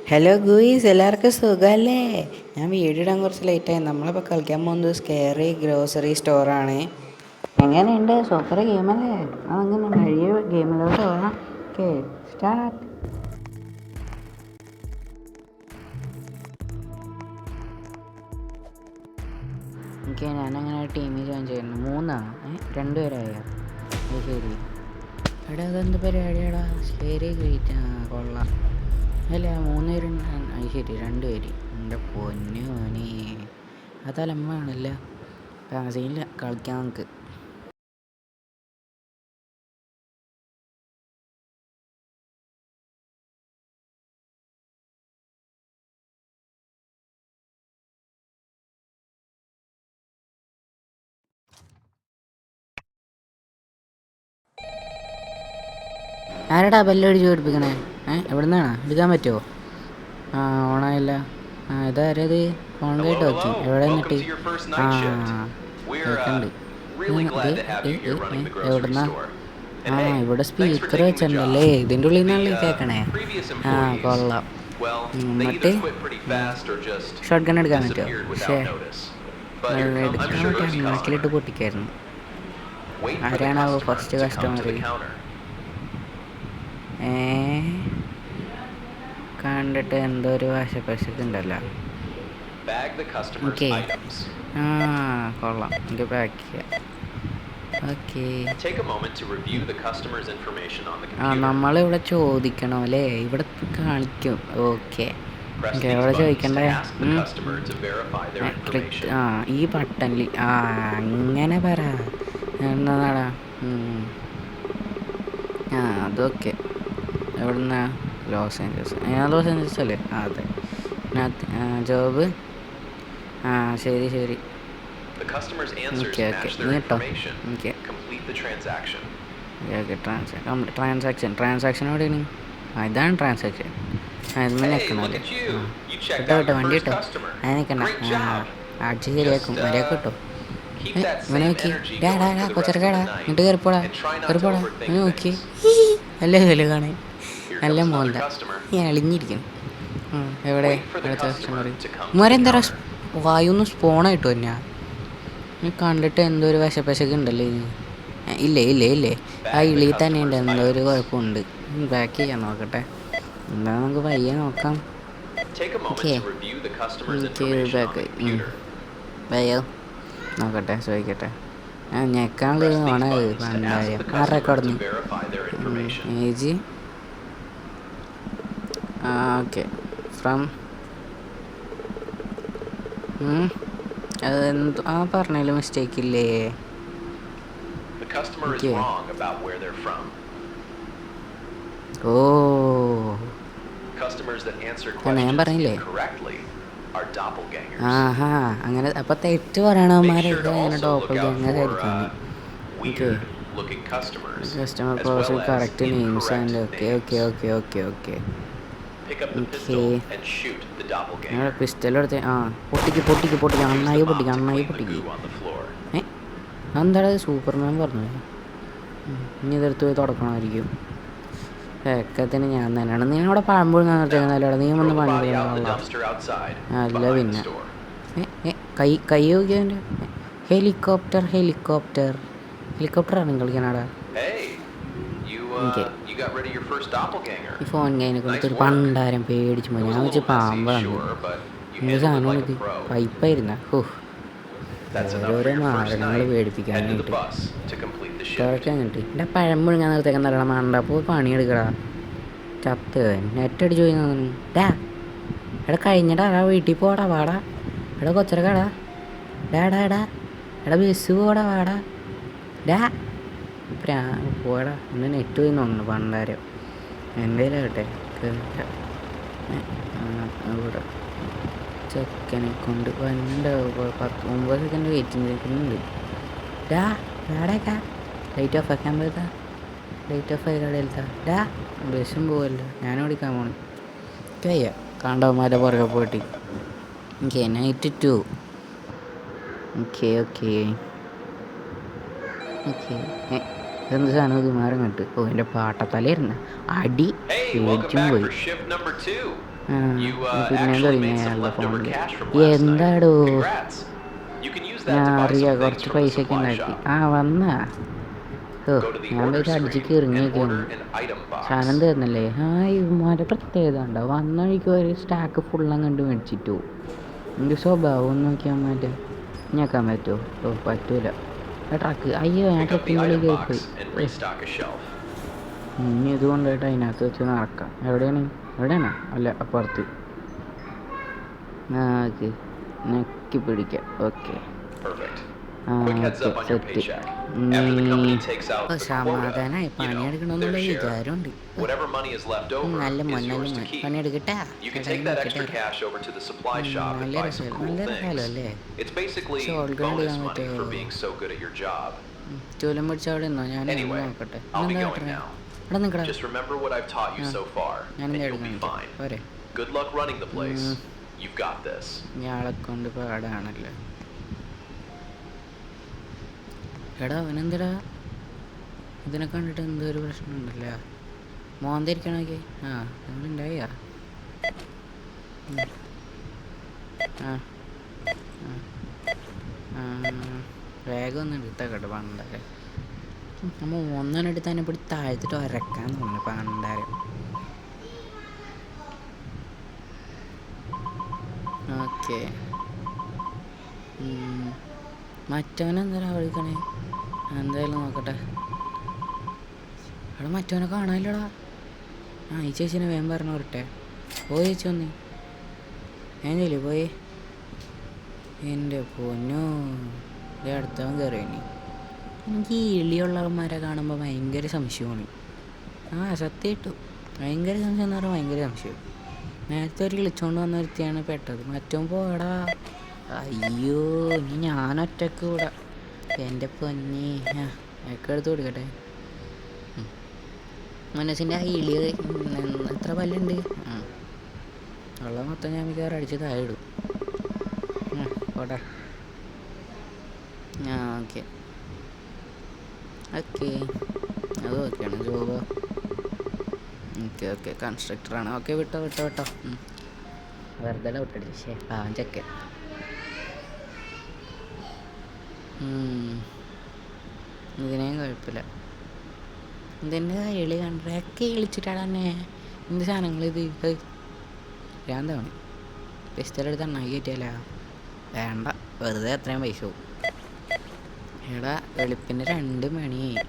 Hello guys, എല്ലാവർക്കും സുഖമല്ലേ? ഞാൻ വീഡിയോ ഇടാൻ കുറച്ച് ലേറ്റായി. നമ്മളിപ്പോൾ കളിക്കാൻ പോകുന്നത് സ്കെയറി ഗ്രോസറി സ്റ്റോറാണ്. എങ്ങനെയുണ്ട്? സൂപ്പർ ഗെയിമല്ലേ? അതങ്ങനെ കഴിയ ഗെയിമിലോട്ട് പോകാം. Okay, start. ഓക്കെ, ഞാനങ്ങനെ ടീമിൽ ജോയിൻ ചെയ്യുന്നു. 3 2 പേരായോ? അത് ശരി. എടാ, അതെന്ത് പരിപാടിയാടാ? Scary great. കൊള്ളാം. അല്ല, 3 പേരുണ്ട്. അത് ശരി, 2 പേര്. എൻ്റെ പൊന്നു മോനെ, അതലമ്പാണല്ലോ. സീനില്ല, കളിക്കാം നമുക്ക്. ആരടാ ബെല്ലടിച്ച് പഠിപ്പിക്കണേ? എവിടെ നിന്നാണ്? എടുക്കാൻ പറ്റുമോ? ഓണായില്ല. ഇതാരത്? ഫോൺ കേട്ട് വെച്ചു. എവിടെ നിന്നിട്ട്? കേൾക്കണ്ട്. എവിടുന്നാ? ഇവിടെ സ്പീക്കർ വെച്ചിട്ടുണ്ടല്ലേ. ഇതിൻ്റെ ഉള്ളിൽ നിന്നാണല്ലേ കേൾക്കണേ? കൊള്ളാം. എന്നിട്ട് ഷോട്ട് ഗൺ എടുക്കാൻ പറ്റുമോ? പക്ഷേ എടുക്കാൻ പറ്റുക നാക്കിലിട്ട് പൊട്ടിക്കായിരുന്നു. ആരാണാവോ ഫസ്റ്റ് കസ്റ്റമർ? കണ്ടിട്ട് എന്തോ ഒരു വശപ്പശക്കുണ്ടല്ലോ. ഓക്കെ, കൊള്ളാം. എനിക്ക് പാക്ക് ചെയ്യാം. ഓക്കെ, നമ്മളിവിടെ ചോദിക്കണോ അല്ലേ? ഇവിടെ കാണിക്കും. ഓക്കെ, എവിടെ ചോദിക്കണ്ടേ? ക്ലിക്ക്. ഈ ബട്ടണിൽ. അങ്ങനെ പറ. എന്നാടാ? അതൊക്കെ. എവിടുന്നാ? Los Angeles. ലോസ് ഏഞ്ചൽസ് അല്ലേ? അതെ. ജോബ്. ശരി ശരി. ഓക്കെ ഓക്കെ, നീ കേട്ടോ. ഓക്കെ ഓക്കെ, ട്രാൻസാക്ഷൻ എവിടെയാണ്? ഇതാണ് ട്രാൻസാക്ഷൻ. ഇതുമേ നിൽക്കണല്ലേ? കേട്ടോ കേട്ടോ, വണ്ടി കേട്ടോ. അത് നിൽക്കണ്ട. അടിച്ച് ശരിയാക്കും. മര്യാദ കേട്ടോ. ഇവനെ നോക്കി. കൊച്ചറക്കാടാ, എന്നിട്ട് കയറിപ്പോടാ കയറിപ്പോടാ. ഇവനെ നോക്കി. നല്ല വില കാണേ, നല്ല മോന്ത. ഈ അളിഞ്ഞിരിക്കണം. എവിടെ അടുത്ത കസ്റ്റമർ? ഇവരെന്താ വായൊന്ന് സ്പോണായിട്ടോ തന്നെയാ? കണ്ടിട്ട് എന്തോ ഒരു വശപ്പശക്ക് ഉണ്ടല്ലോ ഇതിന്. ഇല്ലേ ഇല്ലേ ഇല്ലേ, ആ ഇളി തന്നെ ഉണ്ട്. എന്തോ ഒരു കുഴപ്പമുണ്ട്. ബാക്ക് ചെയ്യാൻ നോക്കട്ടെ. എന്താ, നമുക്ക് പയ്യെ നോക്കാം. ഓക്കെ, ബാക്ക് പയ്യോ നോക്കട്ടെ, ചോദിക്കട്ടെ. ഞെക്കാണ്ട് ഓണത് പണ്ടായം. റെക്കോർഡിന് ഏജ്. ഓക്കെ, ഫ്രം അതെന്തോ പറഞ്ഞതിൽ മിസ്റ്റേക്ക് ഇല്ലേ? ഓ, ഞാൻ പറഞ്ഞില്ലേ? അങ്ങനെ. അപ്പൊ തെറ്റ് പറയണവന്മാരൊക്കെ അങ്ങനെ ഡോപ്പിൾ ഗാങ്ങർ ആയിരിക്കാണ്. Okay, customer close correct names and okay okay okay okay okay okay. ഞങ്ങൾ പിസ്റ്റലെടുത്ത് പൊട്ടിക്ക് പൊട്ടിക്ക് പൊട്ടിക്ക്, നന്നായി പൊട്ടിക്ക് നന്നായി പൊട്ടിക്ക്. എന്താടാ സൂപ്പർമാൻ പറഞ്ഞത്? ഇനി ഇതെടുത്ത് പോയി തുടക്കണമായിരിക്കും. ഒക്കത്തിന് ഞാൻ തന്നെയാണ്. നീ അവിടെ പഴമ്പോൾ നിർത്തിക്കുന്നല്ലോടാ. നീ വന്ന് പണിയുള്ള അല്ല പിന്നെ. കൈ നോക്കിയതിൻ്റെ ഹെലികോപ്റ്റർ ഹെലികോപ്റ്റർ ഹെലികോപ്റ്ററാണ് കളിക്കാനാടാ. ഈ ഫോൺ കൈനെ കൊടുത്തൊരു പണ്ടാരം പേടിച്ചു പോയി. ഞാൻ വെച്ച് പാമ്പാണ്. എന്ത് സാധനം ഇത്? പൈപ്പായിരുന്ന. ഓരോരോ മാർഗങ്ങൾ പേടിപ്പിക്കാനായിട്ട് കേൾക്കാനിട്ട്. എൻ്റെ പഴം മുഴുങ്ങാൻ നിർത്തേക്കാൻ നല്ലോണം വേണ്ട. അപ്പോൾ പണിയെടുക്കടാ. ചത്ത് നെറ്റടിച്ച് പോയി തോന്നുന്നു. എടാ കഴിഞ്ഞടാ, വീട്ടിൽ പോടാ. വാടാ എടാ, കൊച്ചരക്കാടാ. എടാ ബസ് പോടാ. വാടാ പോടാ. ഒന്ന് നെറ്റ് പോയി തോന്നുന്നു പണ്ടാരം. എന്തേലും ആകട്ടെ. അവിടെ ചെക്കനെ കൊണ്ട് വന്നുണ്ടാവും. 9 സെക്കൻഡ് വെയിറ്റ് ചെയ്തിരിക്കുന്നുണ്ട്. ഡാടേക്കാ ലൈറ്റ് ഓഫ് ആക്കാൻ പോയതാ. ലൈറ്റ് ഓഫ് ആയി കടയിലെത്താ. ബസ്സും പോവല്ലോ. ഞാനും ഓടിക്കാൻ പോണു. കയ്യ കാണ്ടവന്മാരെ പുറകെ പോയിട്ട്. Okay, night 2. Okay okay okay. എന്ത് സാധനം ഇത് മാറും കണ്ട്? എൻ്റെ പാട്ടത്തലായിരുന്നു. അടി പേടിച്ചും പോയി. പിന്നെ തുടങ്ങി അയാളുടെ ഫോണിൽ എന്താടോ ഞാൻ അറിയാം കുറച്ച് പൈസയൊക്കെ ഉണ്ടാക്കി വന്നാ ഞാൻ പോയിട്ട് അടിച്ചിക്ക് ഇറങ്ങിയൊക്കെയാണ് സാധനം തീർന്നല്ലേ ഇവന്മാരുടെ പ്രത്യേകത ഉണ്ടോ വന്ന വഴിക്ക് ഒരു സ്റ്റാക്ക് ഫുള്ളം കണ്ട് മേടിച്ചിട്ടു എൻ്റെ സ്വഭാവം ഒന്ന് നോക്കിയാൽ മാറ്റേ ഞെക്കാൻ പറ്റുമോ പറ്റൂല ട്രക്ക് അയ്യോ ഞാൻ ട്രക്കിൻ്റെ ഉള്ളിൽ കയറിപ്പോയി ഇനി ഇത് കൊണ്ടുപോയിട്ട് അതിനകത്ത് വെച്ച് നടക്കാം എവിടെയാണോ അല്ല അപ്പുറത്ത് ഓക്കെ നെക്കി പിടിക്കാം ഓക്കെ സെറ്റ് സമാധാനമായി പണിയെടുക്കണമെന്നുള്ള വിചാരമുണ്ട് നല്ല പണിയെടുക്കട്ടെ നല്ല രസമല്ലോ അല്ലേ ഷോൾഗൺ എടുക്കാൻ പറ്റുമോ ചൂലം പിടിച്ച അവിടെ നിന്നോ ഞാൻ നോക്കട്ടെ എന്താ കാട്ടണേ അവിടെ നിൽക്കടാ ഞാനെന്താ എടുക്കണം പോരെ ഞാളെ കൊണ്ട് പാടാണല്ലോ എടാ അവനെന്താടാ ഇതിനെ കണ്ടിട്ട് എന്തോ ഒരു പ്രശ്നമുണ്ടല്ലോ മോന്തിരിക്കണോക്കെ എന്തുണ്ടായ വേഗം ഒന്നും എടുത്തേക്കട്ടെ പണ്ടാരെ നമ്മൾ ഒന്നിനെടുത്ത് തന്നെ പിടി താഴ്ത്തിട്ട് ഒരക്കാൻ തോന്നുന്നു പണ്ടാരം ഓക്കെ മറ്റവനെന്തായാലും വിളിക്കണേ എന്തായാലും നോക്കട്ടെ അവിടെ മറ്റവനെ കാണാനില്ലടാ ഈ ചേച്ചിനെ വേഗം പറഞ്ഞു വരട്ടെ പോയി ചേച്ചി ഒന്ന് ഏഞ്ചല്ലേ പോയി എൻ്റെ പൊന്നോ ഇത് അടുത്തവൻ കയറി എനിക്ക് ഈ ഇളിയുള്ളവന്മാരെ കാണുമ്പോൾ ഭയങ്കര സംശയമാണ് സത്യം ഇട്ടു ഭയങ്കര സംശയം എന്ന് പറഞ്ഞാൽ ഭയങ്കര സംശയം നേരത്തെ ഒരു വിളിച്ചോണ്ട് വന്ന ഒരുത്തിയാണ് പെട്ടത് മറ്റോ പോടാ അയ്യോ ഇനി ഞാനൊറ്റക്ക് കൂടാ എൻ്റെ പൊന്നി ഒക്കെ എടുത്ത് കൊടുക്കട്ടെ മനസ്സിൻ്റെ ആ ഇളി എത്ര പല്ലുണ്ട് ഉള്ള മൊത്തം ഞാൻ മിക്കവാറും അടിച്ച് താഴെ ഇടും പോട്ടെ ഓക്കെ ഓക്കെ അത് ഓക്കെയാണ് ജോബ് ഓക്കെ കൺസ്ട്രക്ടറാണ് ഓക്കെ വിട്ടോ വെറുതെ വിട്ടടിച്ച് പാവം ചെക്കൻ ഇതിനേയും കുഴപ്പമില്ല ഇതിൻ്റെ എളി കണ്ടൊക്കെ ഇളിച്ചിട്ടാണ് തന്നെ എന്ത് സാധനങ്ങൾ ഇത് ഞാൻ തവണ പിസ്റ്റലെടുത്ത് എണ്ണാക്കി കയറ്റിയല്ല വേണ്ട വെറുതെ അത്രയും പൈസ പോകും എടാ വെളുപ്പിൻ്റെ 2 മണിയായി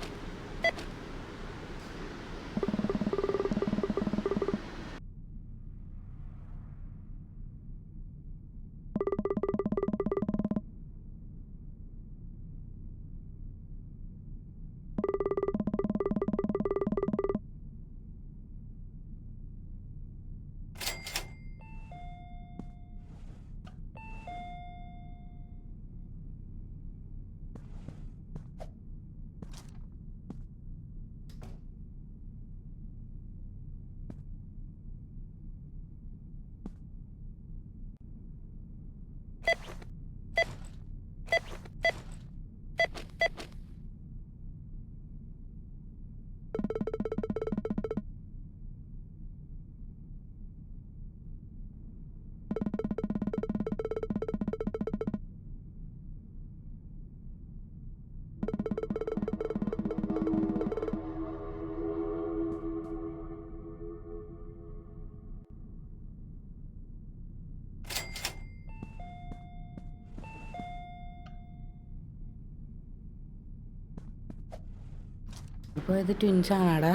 ഇപ്പോൾ ഇത് ട്വിൻസാണാടാ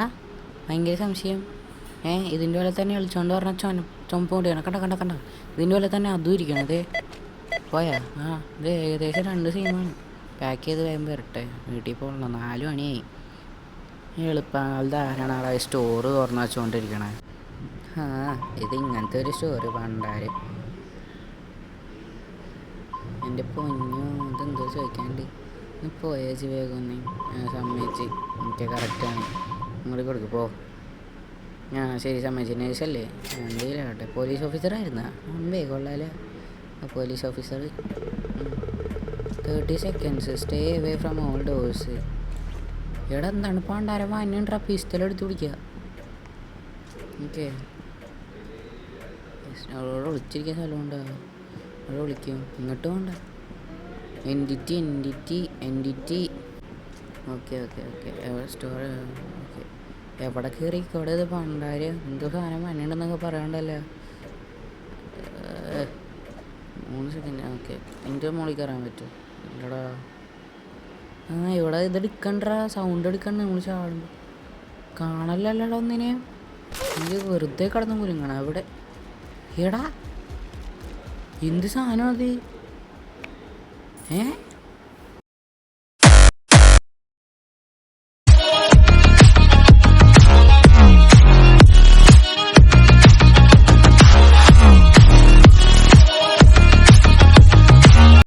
ഭയങ്കര സംശയം ഇതിൻ്റെ പോലെ തന്നെ വിളിച്ചോണ്ട് പറഞ്ഞ ചുമപ്പ് കൂടിയാണ് കണ്ട ഇതിൻ്റെ പോലെ തന്നെ അതും ഇരിക്കണത് പോയാ ഇത് ഏകദേശം 2 സെയിമാണ് പാക്ക് ചെയ്ത് വേഗം വരട്ടെ വീട്ടിൽ പോകണല്ലോ 4 മണിയായി എളുപ്പങ്ങളുടെ ആരാണ് ആളെ സ്റ്റോറ് തുറന്ന് വെച്ചുകൊണ്ടിരിക്കണേ ഇത് ഇങ്ങനത്തെ ഒരു സ്റ്റോറ് പണ്ടാര് എൻ്റെ പൊന്നു ഇതെന്തോ ചോദിക്കാണ്ട് പോയേച്ച് വേഗം ഒന്ന് സമ്മതിച്ച് എനിക്ക് കറക്റ്റാണ് ഇങ്ങോട്ട് കൊടുക്കും പോ ശരി സമ്മതിച്ചു നേഴ്സല്ലേ എന്തെങ്കിലും ആകട്ടെ പോലീസ് ഓഫീസറായിരുന്നാ വേഗമുള്ളല്ലേ police officer 30 seconds stay away from all doors എടാ എന്താണ് പണ്ടാരം വാങ്ങിണ്ടാ പിസ്റ്റലെടുത്ത് പിടിക്കുക ഓക്കെ അവിടെ വിളിച്ചിരിക്കാൻ സ്ഥലമുണ്ടോ? അവിടെ വിളിക്കും. ഇങ്ങോട്ട് വേണ്ട. എൻഡിറ്റി. Okay store. ഓക്കെ, എവിടെ കയറി ഇവിടെ ഇത് പണ്ടാര് എന്തോ സാധനം വന്നിട്ടുണ്ടെന്നൊക്കെ പറയണ്ടല്ലോ. 3 സെക്കൻഡ്. ഓക്കെ, എൻ്റെ മുകളിൽ കയറാൻ പറ്റും ഇല്ലടാ. ഇവിടെ ഇത് എടുക്കണ്ടാ, സൗണ്ട് എടുക്കണ്ട നമ്മൾ ചാടുമ്പോൾ. കാണല്ലല്ലോടാ ഒന്നിനെയും. എനിക്ക് വെറുതെ കടന്നു കുലുങ്ങണം അവിടെ. എടാ എന്ത് സാധനം അത്?